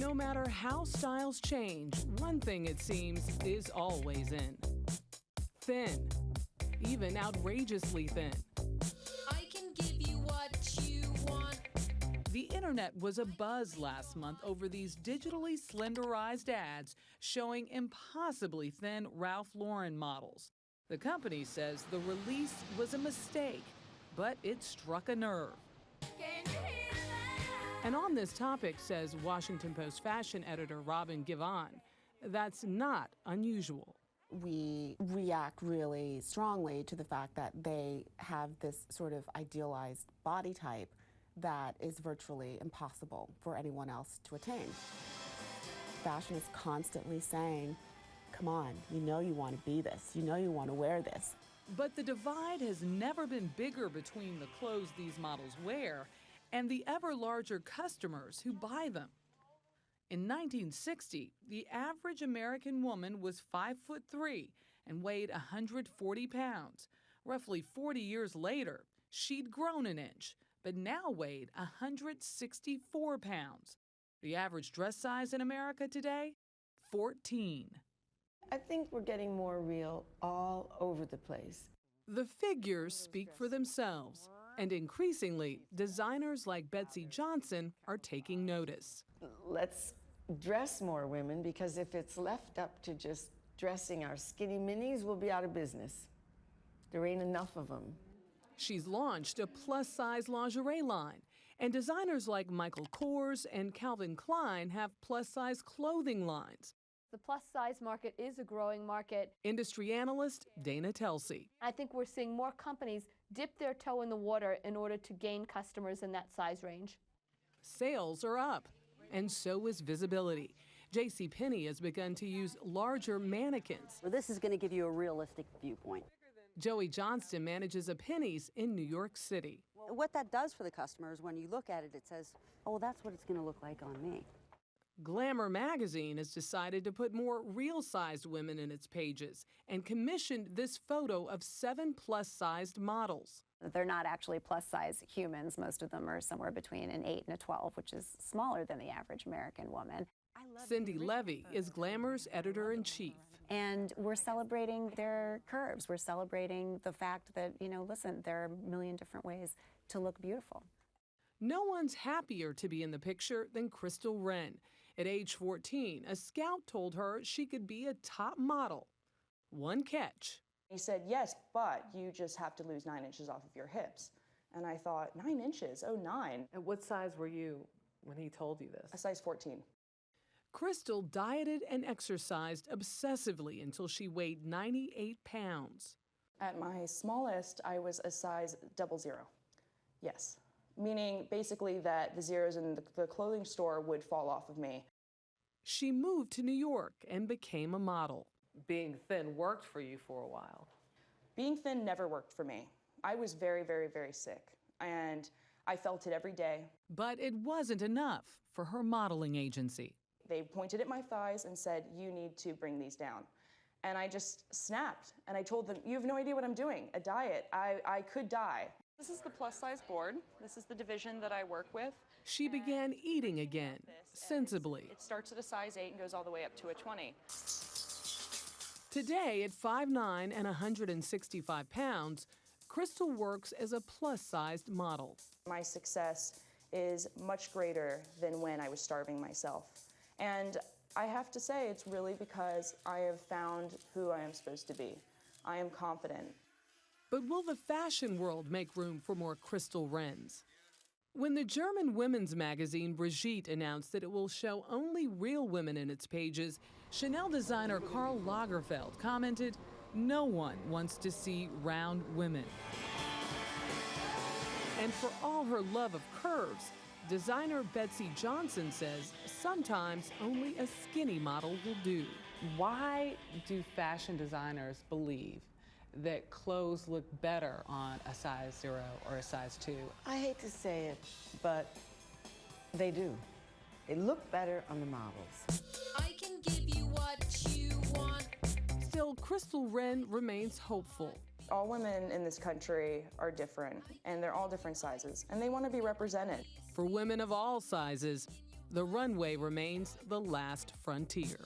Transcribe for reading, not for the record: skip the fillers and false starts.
No matter how styles change, one thing it seems is always in. Thin. Even outrageously thin. I can give you what you want. The internet was abuzz last month over these digitally slenderized ads showing impossibly thin Ralph Lauren models. The company says the release was a mistake, but it struck a nerve. And on this topic, says Washington Post fashion editor Robin Givhan, that's not unusual. We react really strongly to the fact that they have this sort of idealized body type that is virtually impossible for anyone else to attain. Fashion is constantly saying, come on, you know you want to be this, you know you want to wear this. But the divide has never been bigger between the clothes these models wear and the ever larger customers who buy them. In 1960, the average American woman was 5'3" and weighed 140 pounds. Roughly 40 years later, she'd grown an inch, but now weighed 164 pounds. The average dress size in America today? 14. I think we're getting more real all over the place. The figures speak for themselves, and increasingly, designers like Betsey Johnson are taking notice. Let's dress more women, because if it's left up to just dressing our skinny minis, we'll be out of business. There ain't enough of them. She's launched a plus-size lingerie line, and designers like Michael Kors and Calvin Klein have plus-size clothing lines. The plus-size market is a growing market. Industry analyst Dana Telsey. I think we're seeing more companies dip their toe in the water in order to gain customers in that size range. Sales are up, and so is visibility. JCPenney has begun to use larger mannequins. Well, this is going to give you a realistic viewpoint. Joey Johnston manages a Penny's in New York City. What that does for the customer is when you look at it, it says, oh, that's what it's going to look like on me. Glamour magazine has decided to put more real-sized women in its pages and commissioned this photo of 7 plus-sized models. They're not actually plus-size humans. Most of them are somewhere between an 8 and a 12, which is smaller than the average American woman. Cindy Levy is Glamour's editor-in-chief. And we're celebrating their curves. We're celebrating the fact that, listen, there are a million different ways to look beautiful. No one's happier to be in the picture than Crystal Wren. At age 14, a scout told her she could be a top model. One catch. He said, yes, but you just have to lose 9 inches off of your hips. And I thought, 9 inches? Oh, 9. And what size were you when he told you this? A size 14. Crystal dieted and exercised obsessively until she weighed 98 pounds. At my smallest, I was a size 00. Yes. Meaning basically that the zeros in the clothing store would fall off of me. She moved to New York and became a model. Being thin worked for you for a while. Being thin never worked for me. I was very, very, very sick, and I felt it every day. But it wasn't enough for her modeling agency. They pointed at my thighs and said, you need to bring these down. And I just snapped, and I told them, you have no idea what I'm doing, a diet. I could die. This is the plus-size board. This is the division that I work with. She began eating again, sensibly. It starts at a size 8 and goes all the way up to a 20. Today, at 5'9" and 165 pounds, Crystal works as a plus-sized model. My success is much greater than when I was starving myself. And I have to say, it's really because I have found who I am supposed to be. I am confident. But will the fashion world make room for more Crystal Wrens? When the German women's magazine Brigitte announced that it will show only real women in its pages, Chanel designer Karl Lagerfeld commented, no one wants to see round women. And for all her love of curves, designer Betsey Johnson says sometimes only a skinny model will do. Why do fashion designers believe that clothes look better on a size 0 or a size 2? I hate to say it, but they do. They look better on the models. I can give you what you want. Still, Crystal Wren remains hopeful. All women in this country are different, and they're all different sizes, and they want to be represented. For women of all sizes, the runway remains the last frontier.